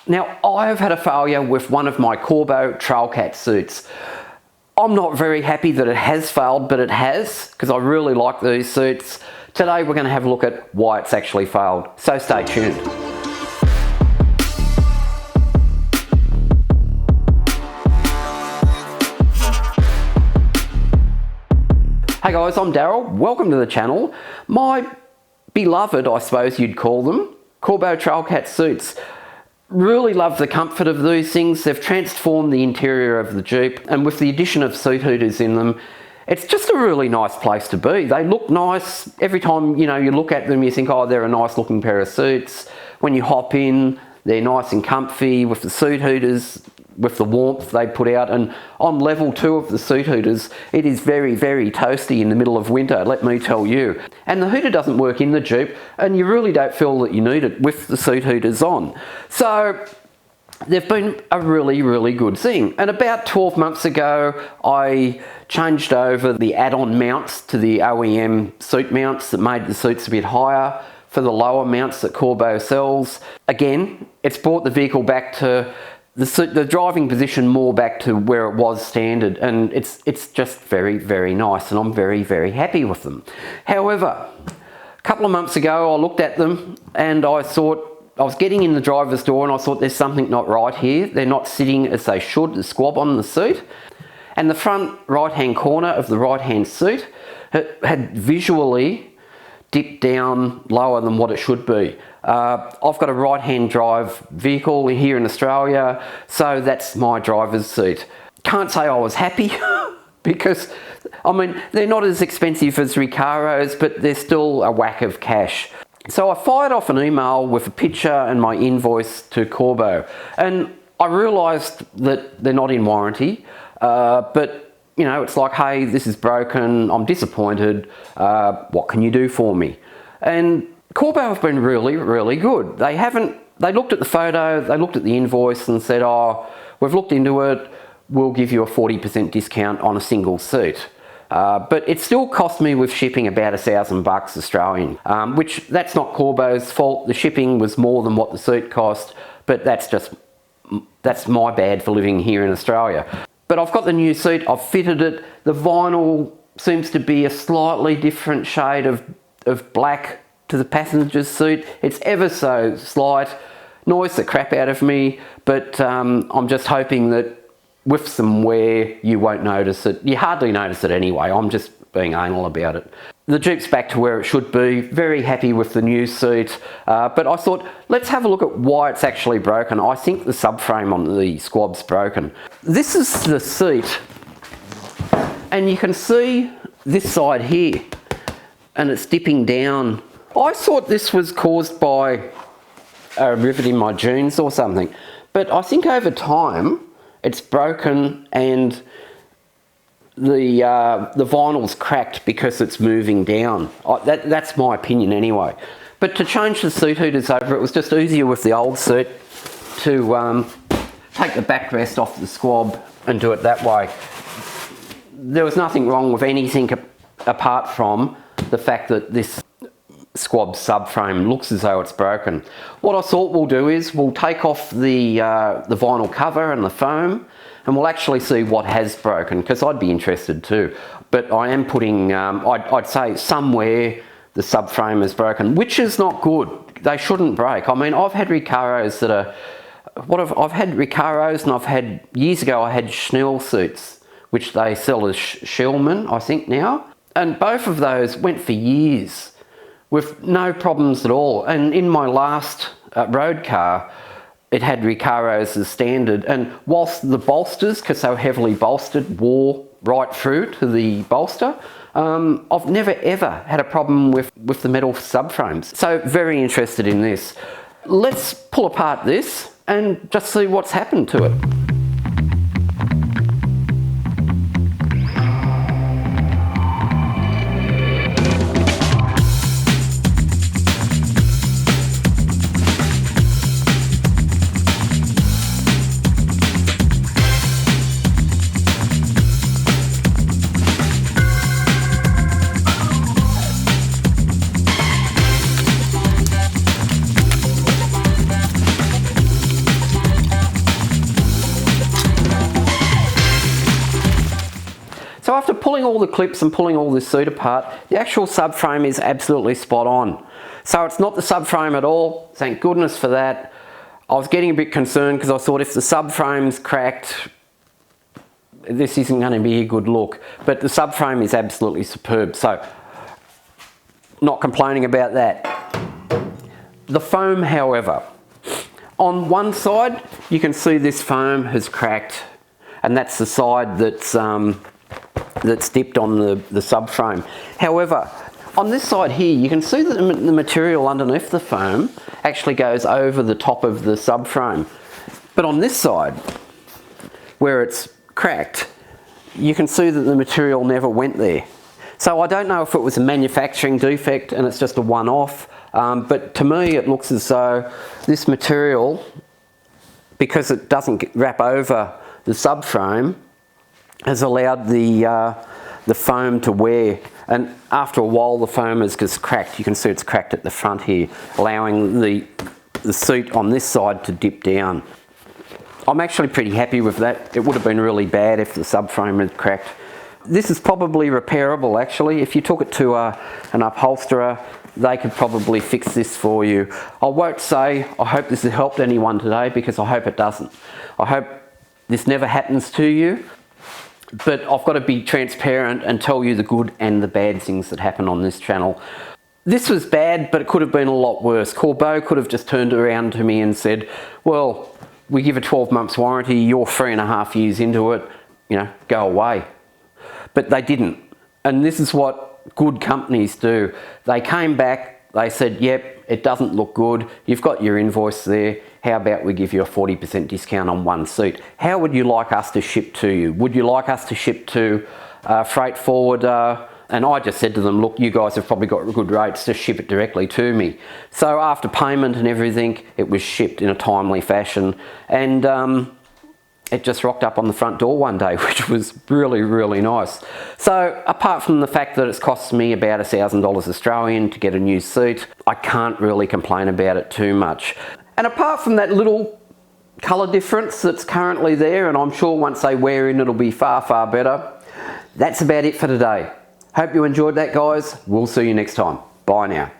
Now, I have had a failure with one of my Corbeau Trailcat suits. I'm not very happy that it has failed, but it has, because I really like these suits. Today we're going to have a look at why it's actually failed, so stay tuned. Hey guys, I'm Daryl. Welcome to the channel. My beloved, I suppose you'd call them, Corbeau Trailcat suits. Really love the comfort of these things. They've transformed the interior of the Jeep, and with the addition of seat heaters in them, it's just a really nice place to be. They look nice. Every time you look at them, you think, oh, they're a nice looking pair of suits. When you hop in, they're nice and comfy with the seat heaters, with the warmth they put out. And on level 2 of the seat heaters, it is very, very toasty in the middle of winter, let me tell you. And the heater doesn't work in the Jeep, and you really don't feel that you need it with the seat heaters on. So they've been a really, really good thing. And about 12 months ago, I changed over the add-on mounts to the OEM seat mounts that made the seats a bit higher for the lower mounts that Corbeau sells. Again, it's brought the vehicle back to the driving position more back to where it was standard, and it's just very, very nice, and I'm very, very happy with them. However, a couple of months ago I looked at them and I thought, I was getting in the driver's door and I thought there's something not right here. They're not sitting as they should, the squab on the seat. And the front right hand corner of the right hand seat had visually dipped down lower than what it should be. I've got a right-hand drive vehicle here in Australia, so that's my driver's seat. Can't say I was happy because, I mean, they're not as expensive as Recaro's, but they're still a whack of cash. So I fired off an email with a picture and my invoice to Corbeau, and I realised that they're not in warranty, but it's like, hey, this is broken, I'm disappointed, what can you do for me? And Corbeau have been really, really good. They looked at the photo, they looked at the invoice and said, oh, we've looked into it, we'll give you a 40% discount on a single seat. But it still cost me with shipping about $1,000 Australian, which that's not Corbeau's fault. The shipping was more than what the seat cost, but that's my bad for living here in Australia. But I've got the new seat, I've fitted it. The vinyl seems to be a slightly different shade of black to the passenger's seat. It's ever so slight, annoys the crap out of me, but I'm just hoping that with some wear you won't notice it. You hardly notice it anyway, I'm just being anal about it. The Jeep's back to where it should be, very happy with the new seat, but I thought, let's have a look at why it's actually broken. I think the subframe on the squab's broken. This is the seat, and you can see this side here, and it's dipping down. I thought this was caused by a rivet in my jeans or something, but I think over time it's broken and the vinyl's cracked because it's moving down. That's my opinion anyway. But to change the seat heaters over, it was just easier with the old seat to take the backrest off the squab and do it that way. There was nothing wrong with anything apart from the fact that this squab subframe looks as though it's broken. What I thought we'll do is we'll take off the vinyl cover and the foam, and we'll actually see what has broken, because I'd be interested too. But I am putting, I'd say somewhere the subframe is broken, which is not good. They shouldn't break. I mean, I've had Recaros that are, I've had Recaros, and years ago I had Schnell suits, which they sell as Schellman, I think now. And both of those went for years with no problems at all. And in my last road car, it had Recaros as standard, and whilst the bolsters, because they were heavily bolstered, wore right through to the bolster, I've never ever had a problem with the metal subframes. So very interested in this. Let's pull apart this and just see what's happened to it. So after pulling all the clips and pulling all this suit apart, the actual subframe is absolutely spot on. So it's not the subframe at all, thank goodness for that. I was getting a bit concerned because I thought if the subframe's cracked, this isn't going to be a good look. But the subframe is absolutely superb, so not complaining about that. The foam, however, on one side you can see this foam has cracked, and that's the side that's dipped on the subframe. However, on this side here you can see that the material underneath the foam actually goes over the top of the subframe. But on this side, where it's cracked, you can see that the material never went there. So I don't know if it was a manufacturing defect and it's just a one-off, but to me it looks as though this material, because it doesn't wrap over the subframe, has allowed the foam to wear, and after a while the foam is just cracked. You can see it's cracked at the front here, allowing the seat on this side to dip down. I'm actually pretty happy with that. It would have been really bad if the subframe had cracked. This is probably repairable actually. If you took it to an upholsterer, they could probably fix this for you. I won't say I hope this has helped anyone today, because I hope it doesn't. I hope this never happens to you, but I've got to be transparent and tell you the good and the bad things that happen on this channel. This was bad, but it could have been a lot worse. Corbeau could have just turned around to me and said, well, we give a 12 months warranty, you're 3.5 years into it, you know, go away. But they didn't. And this is what good companies do. They came back, they said, yep, it doesn't look good, you've got your invoice there, how about we give you a 40% discount on one seat? How would you like us to ship to you? Would you like us to ship to freight forwarder? And I just said to them, look, you guys have probably got good rates, just ship it directly to me. So after payment and everything, it was shipped in a timely fashion, and it just rocked up on the front door one day, which was really, really nice. So apart from the fact that it's cost me about $1,000 Australian to get a new seat, I can't really complain about it too much. And apart from that little colour difference that's currently there, and I'm sure once they wear in it'll be far, far better, that's about it for today. Hope you enjoyed that, guys. We'll see you next time. Bye now.